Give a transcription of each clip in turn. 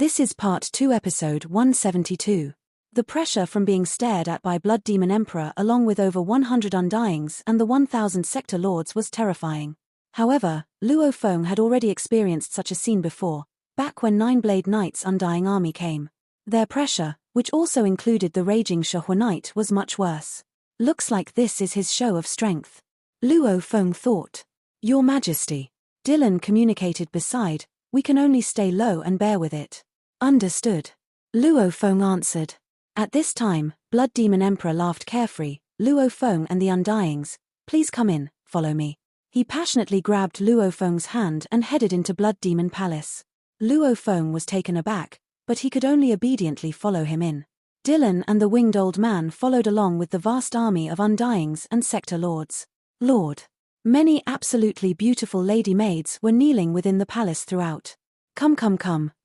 This is Part 2 Episode 172. The pressure from being stared at by Blood Demon Emperor along with over 100 Undyings and the 1000 Sector Lords was terrifying. However, Luo Feng had already experienced such a scene before, back when Nine-Blade Knight's Undying army came. Their pressure, which also included the raging Shihua Knight, was much worse. Looks like this is his show of strength. Luo Feng thought. Your Majesty. Dylan communicated beside, we can only stay low and bear with it. Understood. Luo Feng answered. At this time, Blood Demon Emperor laughed carefree. Luo Feng and the Undyings, please come in, follow me. He passionately grabbed Luo Feng's hand and headed into Blood Demon Palace. Luo Feng was taken aback, but he could only obediently follow him in. Dylan and the winged old man followed along with the vast army of Undyings and Sector Lords. Lord. Many absolutely beautiful lady maids were kneeling within the palace throughout. Come,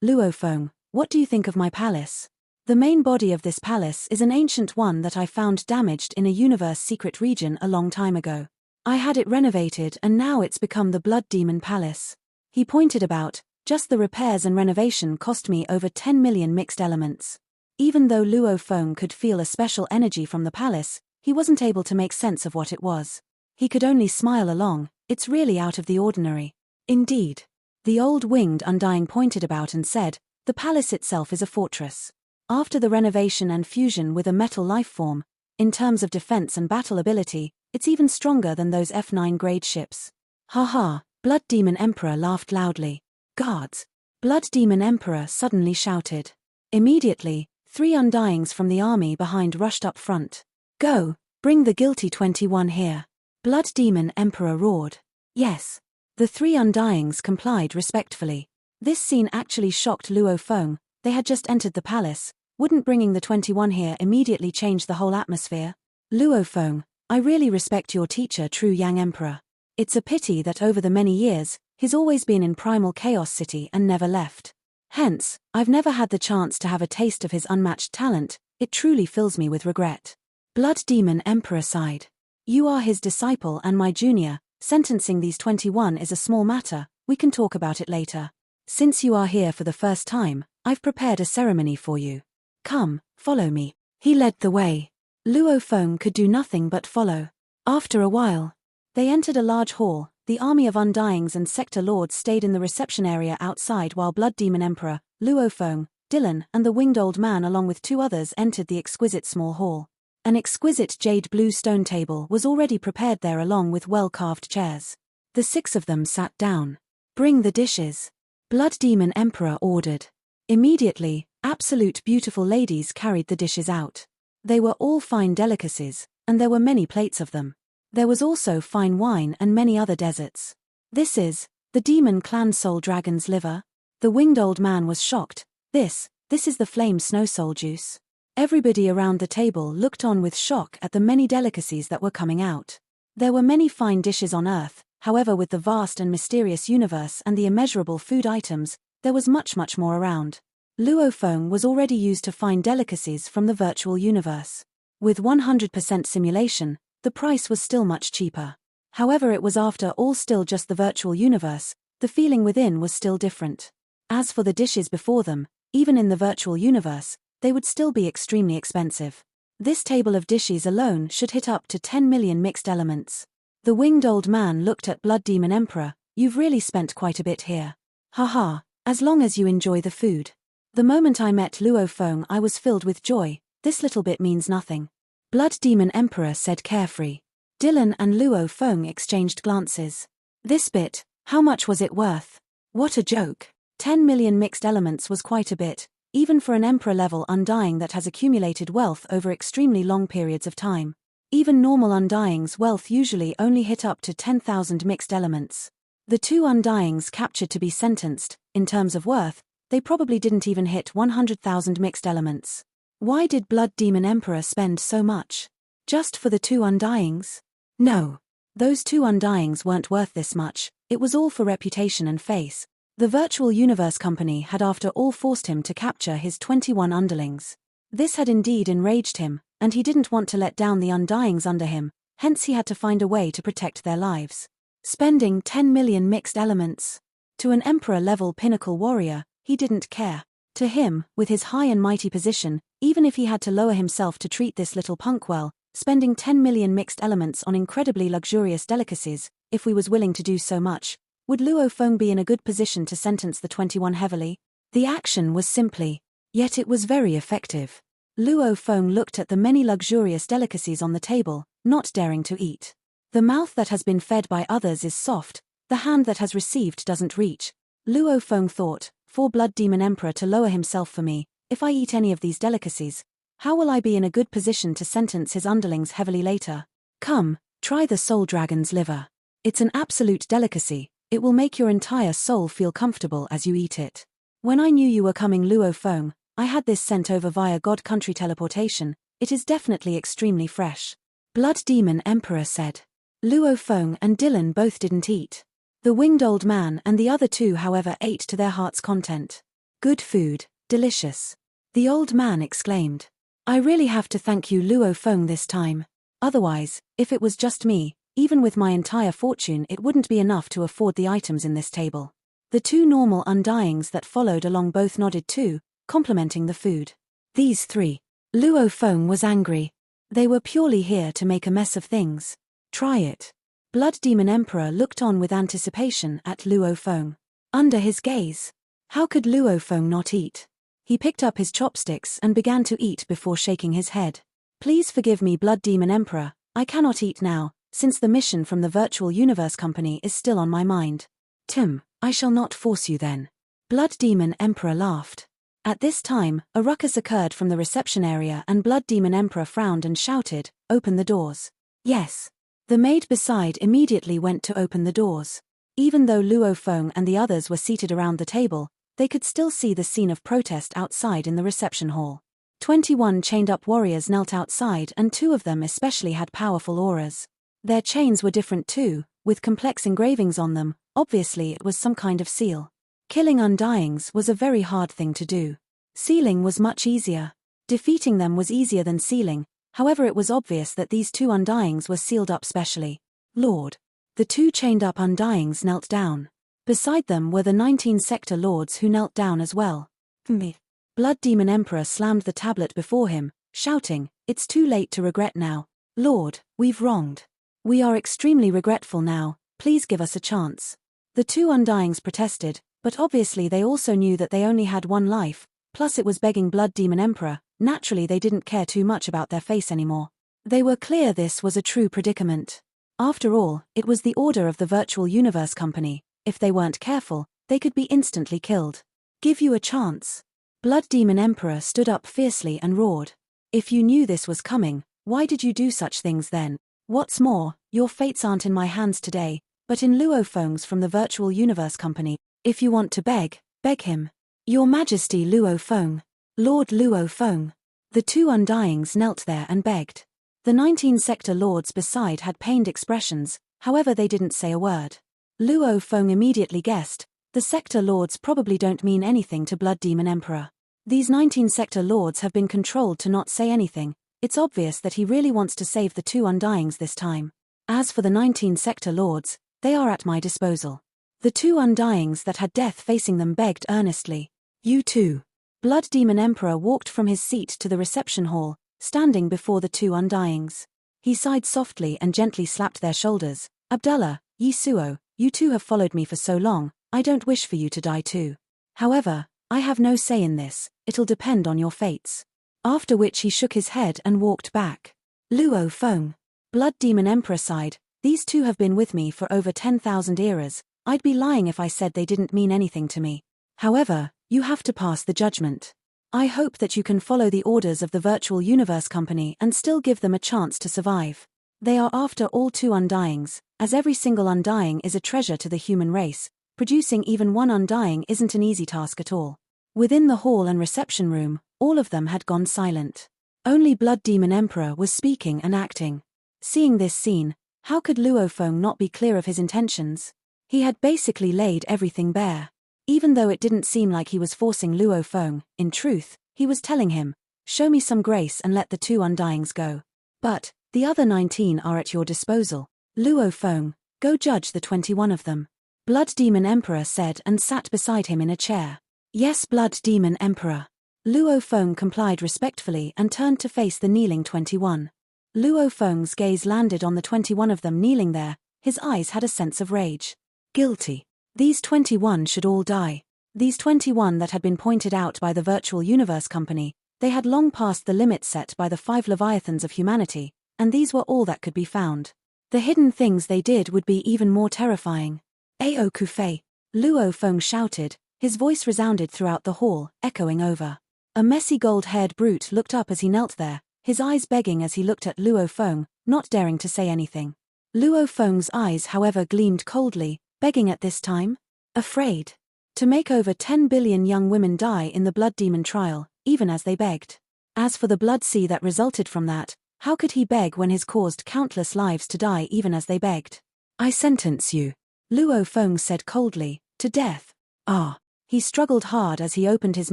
Luo Feng, what do you think of my palace? The main body of this palace is an ancient one that I found damaged in a universe secret region a long time ago. I had it renovated and now it's become the Blood Demon Palace. He pointed about, just the repairs and renovation cost me over 10 million mixed elements. Even though Luo Feng could feel a special energy from the palace, he wasn't able to make sense of what it was. He could only smile along, it's really out of the ordinary. Indeed. The old winged Undying pointed about and said, the palace itself is a fortress. After the renovation and fusion with a metal life form, in terms of defense and battle ability, it's even stronger than those F9 grade ships. Haha, Blood Demon Emperor laughed loudly. Guards! Blood Demon Emperor suddenly shouted. Immediately, 3 Undyings from the army behind rushed up front. Go, bring the guilty 21 here. Blood Demon Emperor roared. Yes. The 3 Undyings complied respectfully. This scene actually shocked Luo Feng. They had just entered the palace. Wouldn't bringing the 21 here immediately change the whole atmosphere? Luo Feng, I really respect your teacher, True Yang Emperor. It's a pity that over the many years, he's always been in Primal Chaos City and never left. Hence, I've never had the chance to have a taste of his unmatched talent. It truly fills me with regret. Blood Demon Emperor sighed. You are his disciple and my junior. Sentencing these 21 is a small matter, we can talk about it later. Since you are here for the first time, I've prepared a ceremony for you. Come, follow me. He led the way. Luo Feng could do nothing but follow. After a while, they entered a large hall. The army of Undyings and Sector Lords stayed in the reception area outside while Blood Demon Emperor, Luo Feng, Dylan and the winged old man along with 2 others entered the exquisite small hall. An exquisite jade blue stone table was already prepared there along with well-carved chairs. The 6 of them sat down. Bring the dishes. Blood Demon Emperor ordered. Immediately, absolute beautiful ladies carried the dishes out. They were all fine delicacies, and there were many plates of them. There was also fine wine and many other desserts. This is the Demon Clan Soul Dragon's liver. The winged old man was shocked. This is the Flame Snow Soul juice. Everybody around the table looked on with shock at the many delicacies that were coming out. There were many fine dishes on Earth, however with the vast and mysterious universe and the immeasurable food items, there was much more around. Luo Feng was already used to fine delicacies from the virtual universe. With 100% simulation, the price was still much cheaper. However, it was after all still just the virtual universe, the feeling within was still different. As for the dishes before them, even in the virtual universe, they would still be extremely expensive. This table of dishes alone should hit up to 10 million mixed elements. The winged old man looked at Blood Demon Emperor. You've really spent quite a bit here. Haha, as long as you enjoy the food. The moment I met Luo Feng I was filled with joy. This little bit means nothing. Blood Demon Emperor said carefree. Dylan and Luo Feng exchanged glances. This bit, how much was it worth? What a joke. 10 million mixed elements was quite a bit, even for an Emperor-level Undying that has accumulated wealth over extremely long periods of time. Even normal Undying's wealth usually only hit up to 10,000 mixed elements. The 2 Undyings captured to be sentenced, in terms of worth, they probably didn't even hit 100,000 mixed elements. Why did Blood Demon Emperor spend so much? Just for the 2 Undyings? No. Those 2 Undyings weren't worth this much, it was all for reputation and face. The virtual universe company had after all forced him to capture his 21 underlings. This had indeed enraged him, and he didn't want to let down the Undyings under him, hence he had to find a way to protect their lives. Spending 10 million mixed elements. To an Emperor-level pinnacle warrior, he didn't care. To him, with his high and mighty position, even if he had to lower himself to treat this little punk well, spending 10 million mixed elements on incredibly luxurious delicacies, if we was willing to do so much, would Luo Feng be in a good position to sentence the 21 heavily? The action was simply, yet it was very effective. Luo Feng looked at the many luxurious delicacies on the table, not daring to eat. The mouth that has been fed by others is soft, the hand that has received doesn't reach. Luo Feng thought, for Blood Demon Emperor to lower himself for me, if I eat any of these delicacies, how will I be in a good position to sentence his underlings heavily later? Come, try the Soul Dragon's liver. It's an absolute delicacy, it will make your entire soul feel comfortable as you eat it. When I knew you were coming, Luo Feng, I had this sent over via God Country teleportation, it is definitely extremely fresh. Blood Demon Emperor said. Luo Feng and Dylan both didn't eat. The winged old man and the other two, however, ate to their heart's content. Good food, delicious. The old man exclaimed. I really have to thank you, Luo Feng, this time. Otherwise, if it was just me, even with my entire fortune, it wouldn't be enough to afford the items in this table. The two normal undyings that followed along both nodded too, complimenting the food. These three. Luo Feng was angry. They were purely here to make a mess of things. Try it. Blood Demon Emperor looked on with anticipation at Luo Feng. Under his gaze, how could Luo Feng not eat? He picked up his chopsticks and began to eat before shaking his head. Please forgive me, Blood Demon Emperor, I cannot eat now, since the mission from the Virtual Universe Company is still on my mind. Tim, I shall not force you then. Blood Demon Emperor laughed. At this time, a ruckus occurred from the reception area and Blood Demon Emperor frowned and shouted, "Open the doors." Yes. The maid beside immediately went to open the doors. Even though Luo Feng and the others were seated around the table, they could still see the scene of protest outside in the reception hall. 21 chained-up warriors knelt outside and 2 of them especially had powerful auras. Their chains were different too, with complex engravings on them, obviously it was some kind of seal. Killing undyings was a very hard thing to do. Sealing was much easier. Defeating them was easier than sealing, however it was obvious that these 2 undyings were sealed up specially. Lord. The 2 chained-up undyings knelt down. Beside them were the 19 sector lords who knelt down as well. Me. Blood Demon Emperor slammed the tablet before him, shouting, "It's too late to regret now. Lord, we've wronged. We are extremely regretful now, please give us a chance." The 2 undyings protested, but obviously they also knew that they only had 1 life, plus it was begging Blood Demon Emperor, naturally they didn't care too much about their face anymore. They were clear this was a true predicament. After all, it was the order of the Virtual Universe Company, if they weren't careful, they could be instantly killed. Give you a chance. Blood Demon Emperor stood up fiercely and roared. If you knew this was coming, why did you do such things then? What's more, your fates aren't in my hands today, but in Luo Feng's from the Virtual Universe Company. If you want to beg, beg him. Your Majesty Luo Feng. Lord Luo Feng. The 2 undyings knelt there and begged. The 19 sector lords beside had pained expressions, however they didn't say a word. Luo Feng immediately guessed, the sector lords probably don't mean anything to Blood Demon Emperor. These 19 sector lords have been controlled to not say anything, it's obvious that he really wants to save the 2 undyings this time. As for the 19 sector lords, they are at my disposal. The 2 undyings that had death facing them begged earnestly. You too. Blood Demon Emperor walked from his seat to the reception hall, standing before the 2 undyings. He sighed softly and gently slapped their shoulders. Abdullah, Yisuo, you 2 have followed me for so long, I don't wish for you to die too. However, I have no say in this, it'll depend on your fates. After which he shook his head and walked back. Luo Feng. Blood Demon Emperor sighed, these 2 have been with me for over 10,000 eras, I'd be lying if I said they didn't mean anything to me. However, you have to pass the judgment. I hope that you can follow the orders of the Virtual Universe Company and still give them a chance to survive. They are after all 2 undyings, as every single undying is a treasure to the human race, producing even 1 undying isn't an easy task at all. Within the hall and reception room, all of them had gone silent. Only Blood Demon Emperor was speaking and acting. Seeing this scene, how could Luo Feng not be clear of his intentions? He had basically laid everything bare. Even though it didn't seem like he was forcing Luo Feng, in truth, he was telling him, show me some grace and let the 2 undyings go. But, the other 19 are at your disposal. Luo Feng, go judge the 21 of them. Blood Demon Emperor said and sat beside him in a chair. Yes, Blood Demon Emperor. Luo Feng complied respectfully and turned to face the kneeling 21. Luo Feng's gaze landed on the 21 of them kneeling there. His eyes had a sense of rage. Guilty. These 21 should all die. These 21 that had been pointed out by the Virtual Universe Company, they had long passed the limit set by the 5 Leviathans of humanity, and these were all that could be found. The hidden things they did would be even more terrifying. Ao Kufei, Luo Feng shouted, his voice resounded throughout the hall, echoing over. A messy gold-haired brute looked up as he knelt there, his eyes begging as he looked at Luo Feng, not daring to say anything. Luo Feng's eyes however gleamed coldly, begging at this time? Afraid. To make over 10 billion young women die in the blood demon trial, even as they begged. As for the blood sea that resulted from that, how could he beg when his caused countless lives to die even as they begged? I sentence you. Luo Feng said coldly, to death. Ah. He struggled hard as he opened his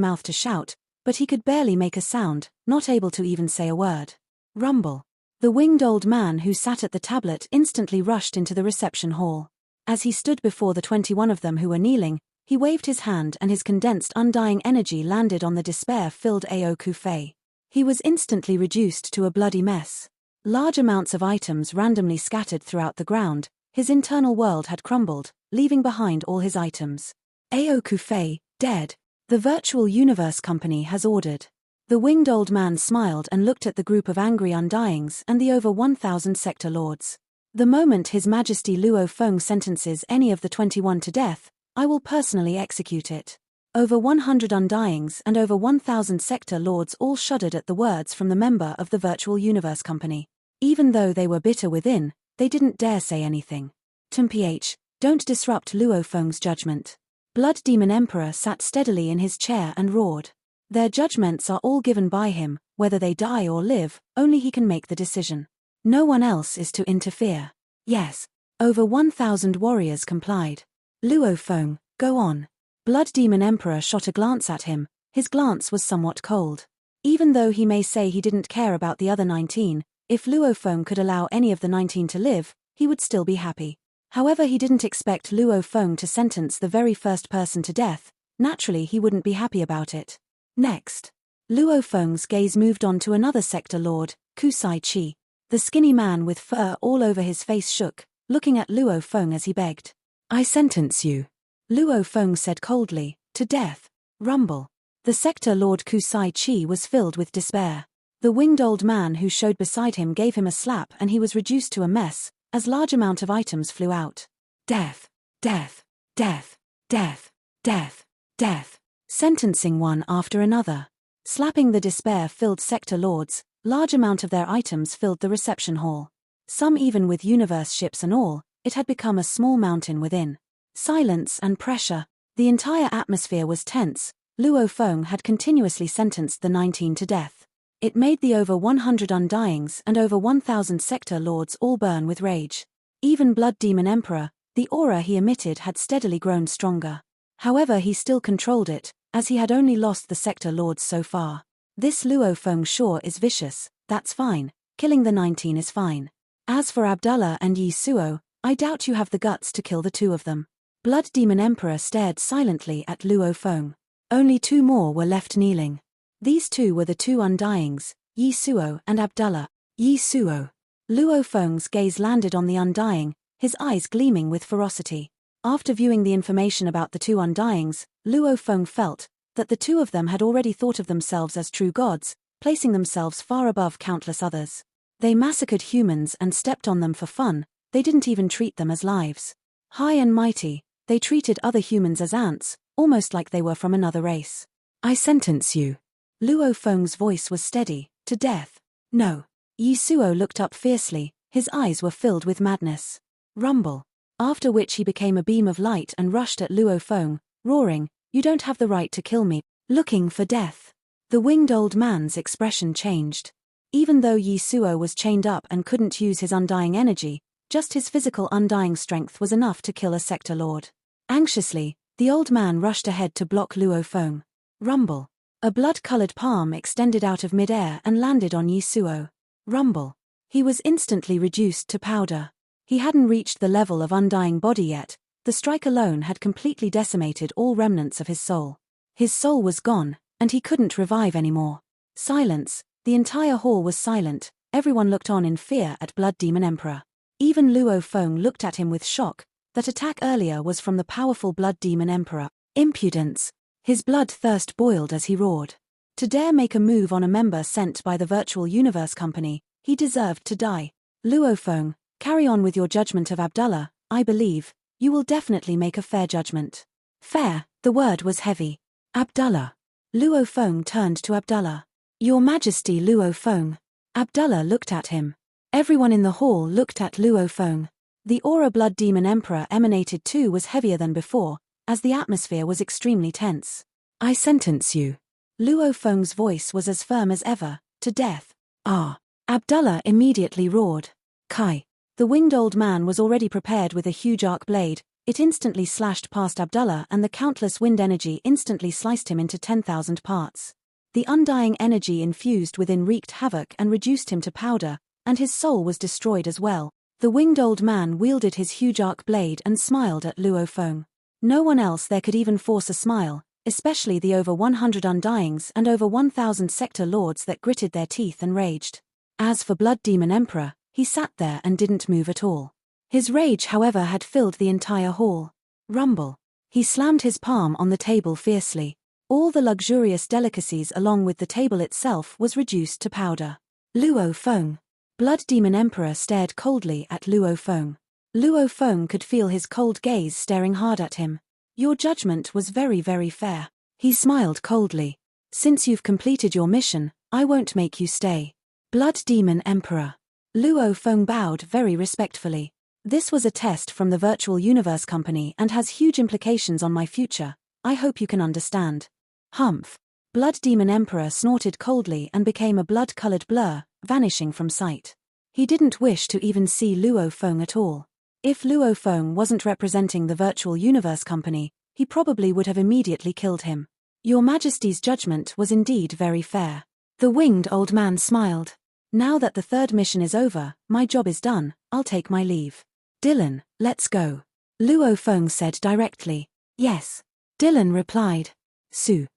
mouth to shout, but he could barely make a sound, not able to even say a word. Rumble. The winged old man who sat at the tablet instantly rushed into the reception hall. As he stood before the 21 of them who were kneeling, he waved his hand and his condensed undying energy landed on the despair-filled Ao Kufei. He was instantly reduced to a bloody mess. Large amounts of items randomly scattered throughout the ground, his internal world had crumbled, leaving behind all his items. Ao Kufei, dead. The Virtual Universe Company has ordered. The winged old man smiled and looked at the group of angry undyings and the over 1,000 sector lords. The moment His Majesty Luo Feng sentences any of the 21 to death, I will personally execute it. Over 100 undyings and over 1,000 sector lords all shuddered at the words from the member of the Virtual Universe Company. Even though they were bitter within, they didn't dare say anything. Mph, don't disrupt Luo Feng's judgment. Blood Demon Emperor sat steadily in his chair and roared. Their judgments are all given by him, whether they die or live, only he can make the decision. No one else is to interfere. Yes. Over 1,000 warriors complied. Luo Feng, go on. Blood Demon Emperor shot a glance at him, his glance was somewhat cold. Even though he may say he didn't care about the other 19, if Luo Feng could allow any of the 19 to live, he would still be happy. However, he didn't expect Luo Feng to sentence the very first person to death, naturally he wouldn't be happy about it. Next. Luo Feng's gaze moved on to another sector lord, Kusai Chi. The skinny man with fur all over his face shook, looking at Luo Feng as he begged. I sentence you. Luo Feng said coldly, to death. Rumble. The sector lord Kusai Chi was filled with despair. The winged old man who showed beside him gave him a slap and he was reduced to a mess, as large amount of items flew out. Death. Death. Death. Death. Death. Death. Sentencing one after another. Slapping the despair-filled sector lords, large amount of their items filled the reception hall. Some even with universe ships and all, it had become a small mountain within. Silence and pressure. The entire atmosphere was tense. Luo Feng had continuously sentenced the 19 to death. It made the over 100 undyings and over 1,000 sector lords all burn with rage. Even Blood Demon Emperor, the aura he emitted had steadily grown stronger. However, he still controlled it, as he had only lost the sector lords so far. This Luo Feng sure is vicious, that's fine, killing the 19 is fine. As for Abdullah and Yi Suo, I doubt you have the guts to kill the 2 of them. Blood Demon Emperor stared silently at Luo Feng. Only 2 more were left kneeling. These 2 were the 2 undyings, Yi Suo and Abdullah. Yi Suo. Luo Feng's gaze landed on the undying, his eyes gleaming with ferocity. After viewing the information about the 2 undyings, Luo Feng felt that the 2 of them had already thought of themselves as true gods, placing themselves far above countless others. They massacred humans and stepped on them for fun, they didn't even treat them as lives. High and mighty, they treated other humans as ants, almost like they were from another race. I sentence you. Luo Feng's voice was steady, to death. No. Yi Suo looked up fiercely, his eyes were filled with madness. Rumble. After which he became a beam of light and rushed at Luo Feng, roaring, you don't have the right to kill me, looking for death. The winged old man's expression changed. Even though Yi Suo was chained up and couldn't use his undying energy, just his physical undying strength was enough to kill a sector lord. Anxiously, the old man rushed ahead to block Luo Feng. Rumble. A blood-colored palm extended out of mid-air and landed on Yi Suo. Rumble. He was instantly reduced to powder. He hadn't reached the level of undying body yet, the strike alone had completely decimated all remnants of his soul. His soul was gone, and he couldn't revive anymore. Silence. The entire hall was silent. Everyone looked on in fear at Blood Demon Emperor. Even Luo Feng looked at him with shock. That attack earlier was from the powerful Blood Demon Emperor. Impudence. His bloodthirst boiled as he roared. To dare make a move on a member sent by the Virtual Universe Company, he deserved to die. Luo Feng, carry on with your judgment of Abdullah. I believe you will definitely make a fair judgment. Fair, the word was heavy. Abdullah. Luo Feng turned to Abdullah. Your Majesty Luo Feng. Abdullah looked at him. Everyone in the hall looked at Luo Feng. The aura Blood Demon Emperor emanated too was heavier than before, as the atmosphere was extremely tense. I sentence you. Luo Feng's voice was as firm as ever, to death. Ah! Abdullah immediately roared. Kai. The winged old man was already prepared with a huge arc blade. It instantly slashed past Abdullah and the countless wind energy instantly sliced him into 10,000 parts. The undying energy infused within wreaked havoc and reduced him to powder, and his soul was destroyed as well. The winged old man wielded his huge arc blade and smiled at Luo Feng. No one else there could even force a smile, especially the over 100 Undyings and over 1,000 sector lords that gritted their teeth and raged. As for Blood Demon Emperor, he sat there and didn't move at all. His rage, however, had filled the entire hall. Rumble. He slammed his palm on the table fiercely. All the luxurious delicacies along with the table itself was reduced to powder. Luo Feng. Blood Demon Emperor stared coldly at Luo Feng. Luo Feng could feel his cold gaze staring hard at him. Your judgment was very, very fair. He smiled coldly. Since you've completed your mission, I won't make you stay. Blood Demon Emperor. Luo Feng bowed very respectfully. This was a test from the Virtual Universe Company and has huge implications on my future. I hope you can understand. Humph. Blood Demon Emperor snorted coldly and became a blood-colored blur, vanishing from sight. He didn't wish to even see Luo Feng at all. If Luo Feng wasn't representing the Virtual Universe Company, he probably would have immediately killed him. Your Majesty's judgment was indeed very fair. The winged old man smiled. Now that the third mission is over, my job is done, I'll take my leave. Dylan, let's go. Luo Feng said directly. Yes. Dylan replied. Su.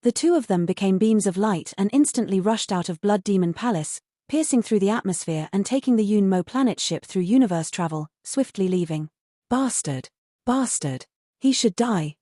The two of them became beams of light and instantly rushed out of Blood Demon Palace, piercing through the atmosphere and taking the Yunmo planet ship through universe travel, swiftly leaving. Bastard. He should die.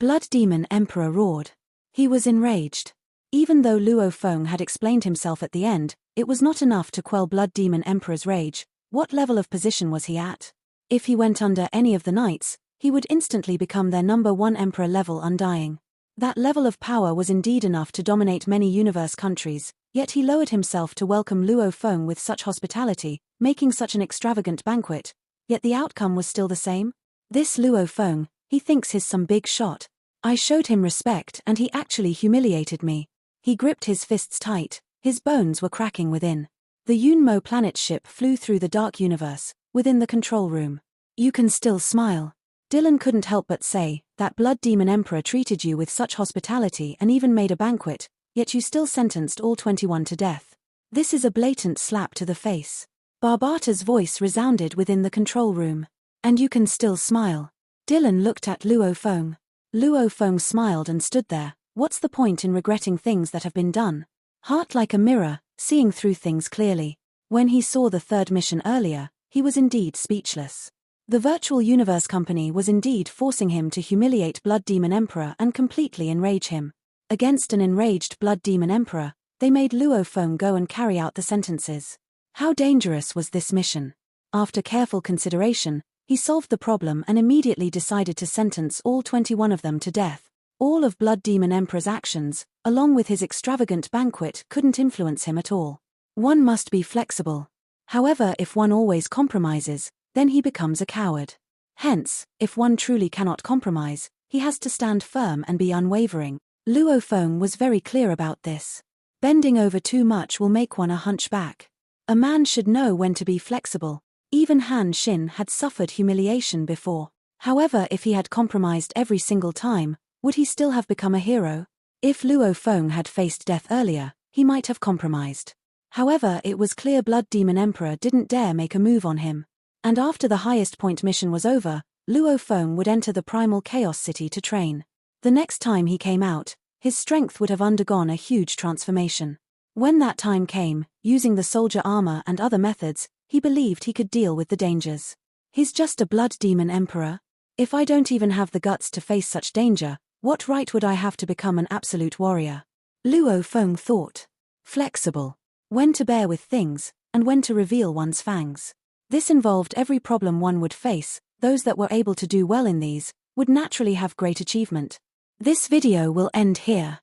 Blood Demon Emperor roared. He was enraged. Even though Luo Feng had explained himself at the end, it was not enough to quell Blood Demon Emperor's rage. What level of position was he at? If he went under any of the knights, he would instantly become their number 1 Emperor level Undying. That level of power was indeed enough to dominate many universe countries, yet he lowered himself to welcome Luo Feng with such hospitality, making such an extravagant banquet. Yet the outcome was still the same? This Luo Feng, he thinks he's some big shot. I showed him respect and he actually humiliated me. He gripped his fists tight, his bones were cracking within. The Yunmo planet ship flew through the dark universe, within the control room. You can still smile. Dylan couldn't help but say, that Blood Demon Emperor treated you with such hospitality and even made a banquet, yet you still sentenced all 21 to death. This is a blatant slap to the face. Barbata's voice resounded within the control room. And you can still smile. Dylan looked at Luo Feng. Luo Feng smiled and stood there. What's the point in regretting things that have been done? Heart like a mirror, seeing through things clearly. When he saw the third mission earlier, he was indeed speechless. The Virtual Universe Company was indeed forcing him to humiliate Blood Demon Emperor and completely enrage him. Against an enraged Blood Demon Emperor, they made Luo Feng go and carry out the sentences. How dangerous was this mission? After careful consideration, he solved the problem and immediately decided to sentence all 21 of them to death. All of Blood Demon Emperor's actions, along with his extravagant banquet, couldn't influence him at all. One must be flexible. However, if one always compromises, then he becomes a coward. Hence, if one truly cannot compromise, he has to stand firm and be unwavering. Luo Feng was very clear about this. Bending over too much will make one a hunchback. A man should know when to be flexible. Even Han Xin had suffered humiliation before. However, if he had compromised every single time, would he still have become a hero? If Luo Feng had faced death earlier, he might have compromised. However, it was clear Blood Demon Emperor didn't dare make a move on him. And after the highest point mission was over, Luo Feng would enter the Primal Chaos City to train. The next time he came out, his strength would have undergone a huge transformation. When that time came, using the soldier armor and other methods, he believed he could deal with the dangers. He's just a blood demon emperor. If I don't even have the guts to face such danger, what right would I have to become an absolute warrior? Luo Feng thought. Flexible. When to bear with things, and when to reveal one's fangs. This involved every problem one would face. Those that were able to do well in these would naturally have great achievement. This video will end here.